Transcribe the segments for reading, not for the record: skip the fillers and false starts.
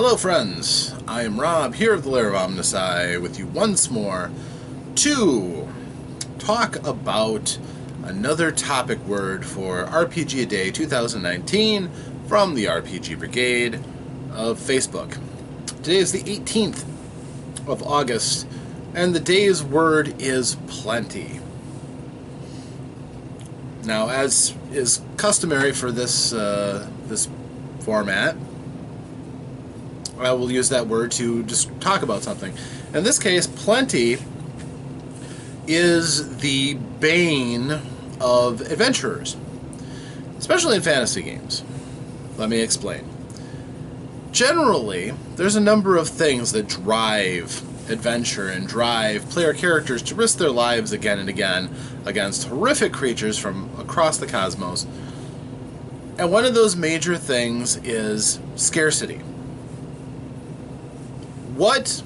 Hello friends, I am Rob here at the Lair of OmnusI with you once more to talk about another topic word for RPGaDay 2019 from the RPG Brigade of Facebook. Today is the 18th of August and the day's word is plenty. Now, as is customary for this format, I will use that word to just talk about something. In this case, plenty is the bane of adventurers, especially in fantasy games. Let me explain. Generally, there's a number of things that drive adventure and drive player characters to risk their lives again and again against horrific creatures from across the cosmos. And one of those major things is scarcity. What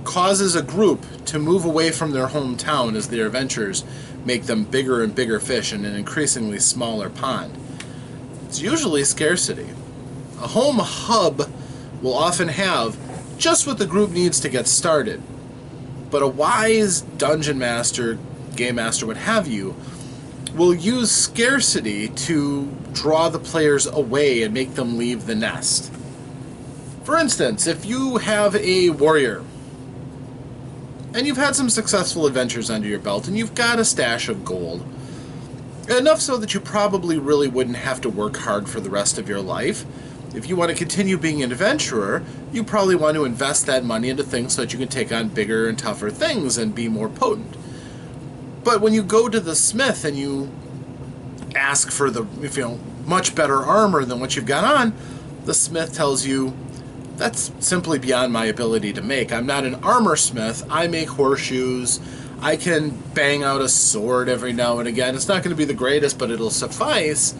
causes a group to move away from their hometown as their adventures make them bigger and bigger fish in an increasingly smaller pond? It's usually scarcity. A home hub will often have just what the group needs to get started, but a wise dungeon master, game master, what have you, will use scarcity to draw the players away and make them leave the nest. For instance, if you have a warrior and you've had some successful adventures under your belt and you've got a stash of gold, enough so that you probably really wouldn't have to work hard for the rest of your life, if you want to continue being an adventurer, you probably want to invest that money into things so that you can take on bigger and tougher things and be more potent. But when you go to the smith and you ask for much better armor than what you've got on, the smith tells you, that's simply beyond my ability to make. I'm not an armor smith. I make horseshoes. I can bang out a sword every now and again. It's not going to be the greatest, but it'll suffice.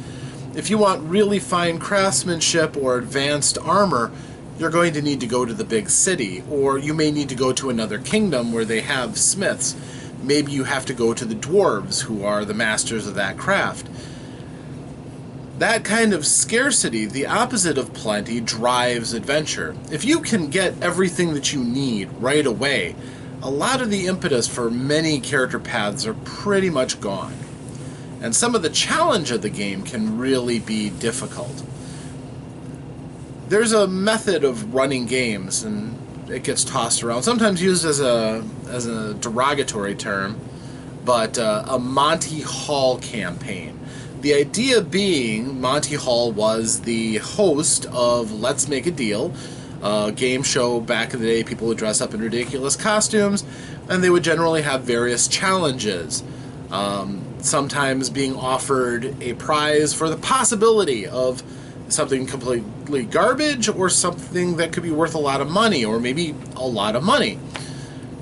If you want really fine craftsmanship or advanced armor, you're going to need to go to the big city, or you may need to go to another kingdom where they have smiths. Maybe you have to go to the dwarves, who are the masters of that craft. That kind of scarcity, the opposite of plenty, drives adventure. If you can get everything that you need right away, a lot of the impetus for many character paths are pretty much gone. And some of the challenge of the game can really be difficult. There's a method of running games, and it gets tossed around, sometimes used as a derogatory term, but a Monty Hall campaign. The idea being, Monty Hall was the host of Let's Make a Deal, a game show back in the day. People would dress up in ridiculous costumes, and they would generally have various challenges. Sometimes being offered a prize for the possibility of something completely garbage or something that could be worth a lot of money, or maybe a lot of money.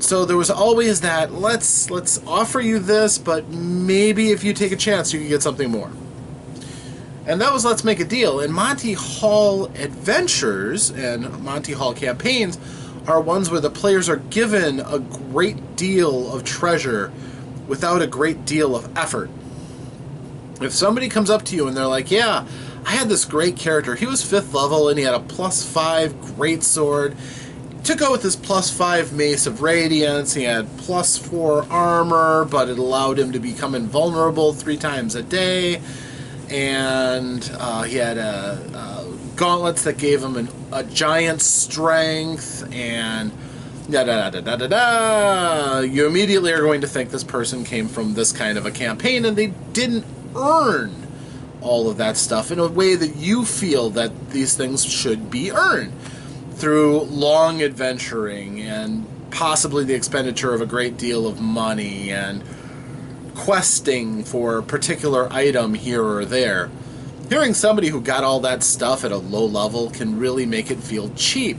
So there was always that, let's offer you this, but maybe if you take a chance you can get something more. And that was Let's Make a Deal. And Monty Hall adventures and Monty Hall campaigns are ones where the players are given a great deal of treasure without a great deal of effort. If somebody comes up to you and they're like, yeah, I had this great character, he was 5th level and he had a +5 greatsword, to go with his +5 Mace of Radiance, he had +4 armor, but it allowed him to become invulnerable 3 times a day, and he had gauntlets that gave him a giant strength, and da-da-da-da-da-da. You immediately are going to think this person came from this kind of a campaign, and they didn't earn all of that stuff in a way that you feel that these things should be earned, through long adventuring and possibly the expenditure of a great deal of money and questing for a particular item here or there. Hearing somebody who got all that stuff at a low level can really make it feel cheap.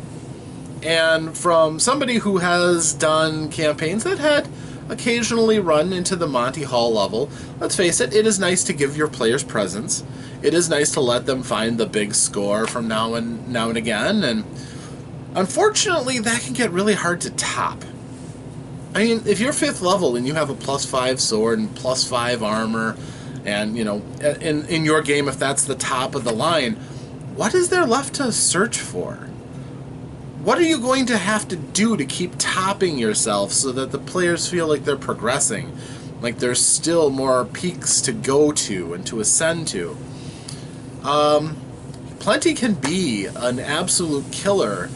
And from somebody who has done campaigns that had occasionally run into the Monty Hall level, let's face it, it is nice to give your players presents. It is nice to let them find the big score from now and again, and unfortunately, that can get really hard to top. I mean, if you're 5th level and you have a +5 sword and +5 armor, and, in your game, if that's the top of the line, what is there left to search for? What are you going to have to do to keep topping yourself so that the players feel like they're progressing, like there's still more peaks to go to and to ascend to? Plenty can be an absolute killer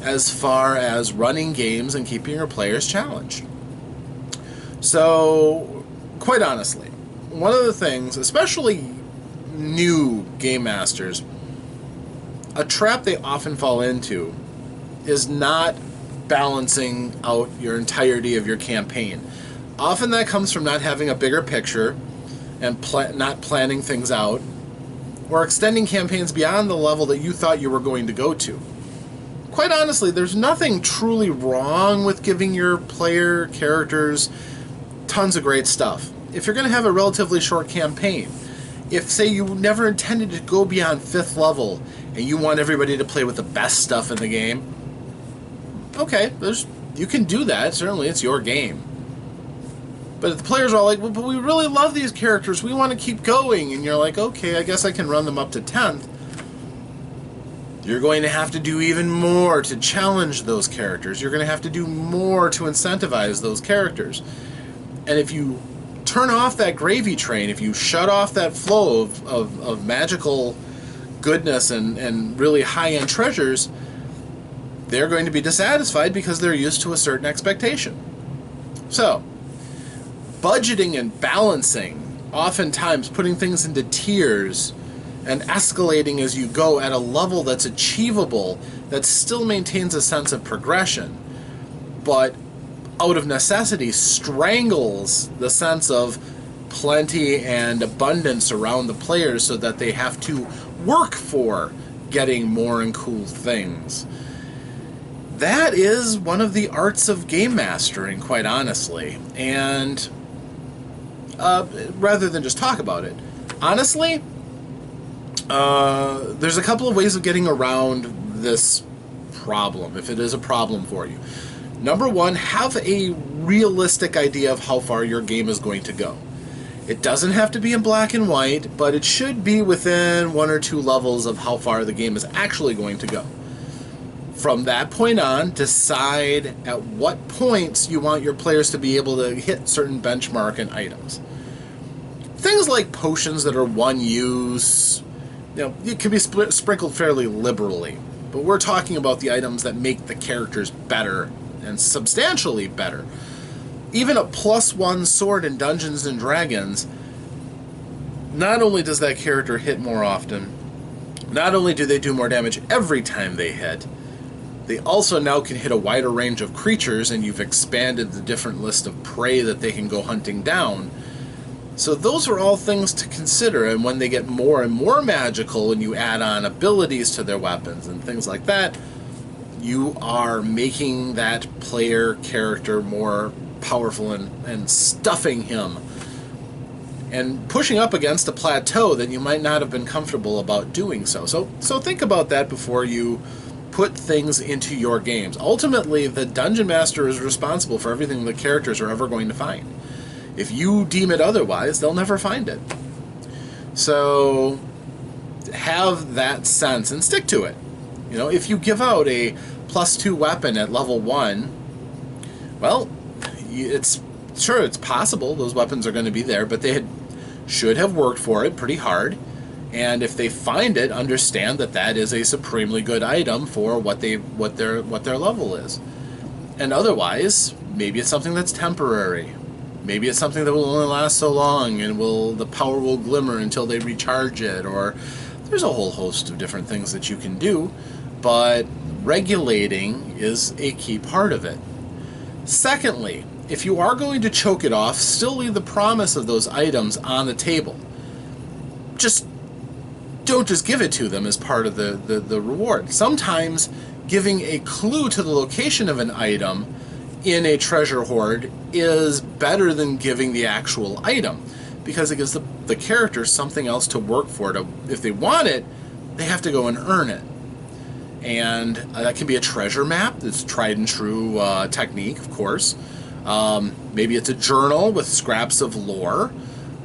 as far as running games and keeping your players challenged. So, quite honestly, one of the things, especially new game masters, a trap they often fall into is not balancing out your entirety of your campaign. Often that comes from not having a bigger picture and not planning things out, or extending campaigns beyond the level that you thought you were going to go to. Quite honestly, there's nothing truly wrong with giving your player characters tons of great stuff. If you're going to have a relatively short campaign, if, say, you never intended to go beyond 5th level and you want everybody to play with the best stuff in the game, okay, you can do that. Certainly, it's your game. But if the players are all like, well, but we really love these characters, we want to keep going, and you're like, okay, I guess I can run them up to 10th, you're going to have to do even more to challenge those characters. You're going to have to do more to incentivize those characters. And if you turn off that gravy train, if you shut off that flow of magical goodness and really high-end treasures, they're going to be dissatisfied because they're used to a certain expectation. So, budgeting and balancing, oftentimes putting things into tiers and escalating as you go at a level that's achievable, that still maintains a sense of progression, but out of necessity strangles the sense of plenty and abundance around the players so that they have to work for getting more and cool things. That is one of the arts of game mastering, quite honestly. And rather than just talk about it, honestly, there's a couple of ways of getting around this problem, if it is a problem for you. Number one, have a realistic idea of how far your game is going to go. It doesn't have to be in black and white, but it should be within 1 or 2 levels of how far the game is actually going to go. From that point on, decide at what points you want your players to be able to hit certain benchmark and items. Things like potions that are one use, it can be sprinkled fairly liberally, but we're talking about the items that make the characters better and substantially better. Even a +1 sword in Dungeons and Dragons, not only does that character hit more often, not only do they do more damage every time they hit, they also now can hit a wider range of creatures, and you've expanded the different list of prey that they can go hunting down. So those are all things to consider, and when they get more and more magical and you add on abilities to their weapons and things like that, you are making that player character more powerful and stuffing him and pushing up against a plateau that you might not have been comfortable about doing so. So think about that before you put things into your games. Ultimately, the Dungeon Master is responsible for everything the characters are ever going to find. If you deem it otherwise, they'll never find it. So have that sense and stick to it. If you give out a +2 weapon at level 1, well, it's possible those weapons are going to be there, but they should have worked for it pretty hard. And if they find it, understand that that is a supremely good item for what their level is. And otherwise, maybe it's something that's temporary. Maybe it's something that will only last so long, and the power will glimmer until they recharge it. Or there's a whole host of different things that you can do, but regulating is a key part of it. Secondly, if you are going to choke it off, still leave the promise of those items on the table. Don't just give it to them as part of the reward. Sometimes giving a clue to the location of an item in a treasure hoard is better than giving the actual item, because it gives the character something else to work for. If they want it, they have to go and earn it. And that can be a treasure map. That's tried and true technique, of course. Maybe it's a journal with scraps of lore.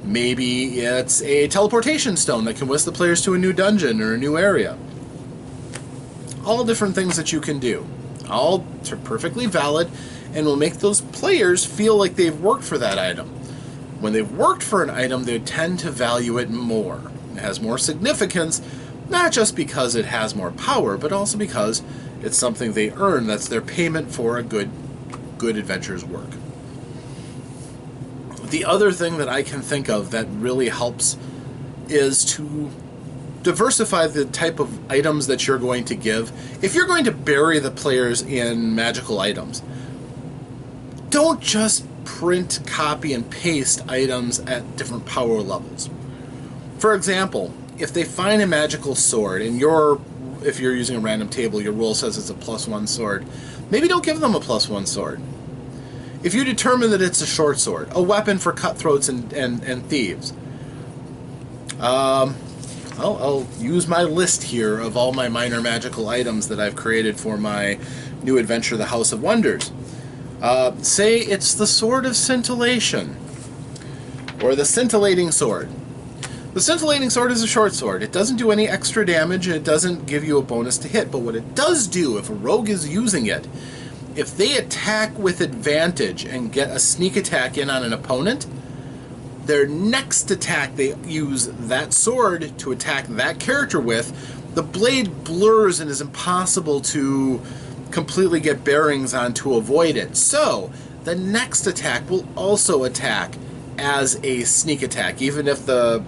Maybe it's a teleportation stone that can whisk the players to a new dungeon or a new area. all different things that you can do. All perfectly valid, and will make those players feel like they've worked for that item. When they've worked for an item, they tend to value it more. It has more significance, not just because it has more power, but also because it's something they earn. That's their payment for a good adventurer's work. The other thing that I can think of that really helps is to diversify the type of items that you're going to give. If you're going to bury the players in magical items, don't just print, copy, and paste items at different power levels. For example, if they find a magical sword, and if you're using a random table, your rule says it's a +1 sword, maybe don't give them a +1 sword. If you determine that it's a short sword, a weapon for cutthroats and thieves, I'll use my list here of all my minor magical items that I've created for my new adventure, The House of Wonders. Say it's the Sword of Scintillation, or the Scintillating Sword. The Scintillating Sword is a short sword. It doesn't do any extra damage, and it doesn't give you a bonus to hit, but what it does do, if a rogue is using it, if they attack with advantage and get a sneak attack in on an opponent, their next attack they use that sword to attack that character with, the blade blurs and is impossible to completely get bearings on to avoid it. So the next attack will also attack as a sneak attack, even if the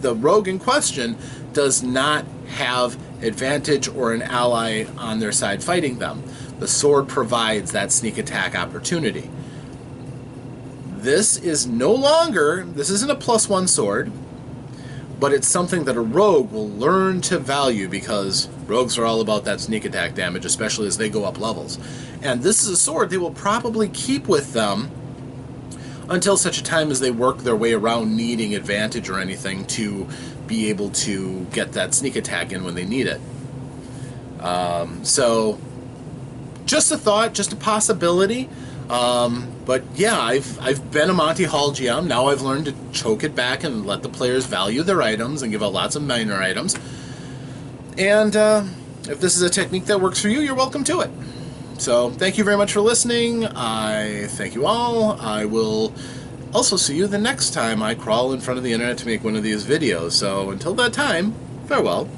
rogue in question does not have advantage or an ally on their side fighting them. The sword provides that sneak attack opportunity. This isn't a +1 sword, but it's something that a rogue will learn to value, because rogues are all about that sneak attack damage, especially as they go up levels. And this is a sword they will probably keep with them until such a time as they work their way around needing advantage or anything to be able to get that sneak attack in when they need it. So, just a thought, just a possibility. But yeah, I've been a Monty Hall GM. Now I've learned to choke it back and let the players value their items and give out lots of minor items. And if this is a technique that works for you, you're welcome to it. So thank you very much for listening. I thank you all. I will also see you the next time I crawl in front of the internet to make one of these videos. So until that time, farewell.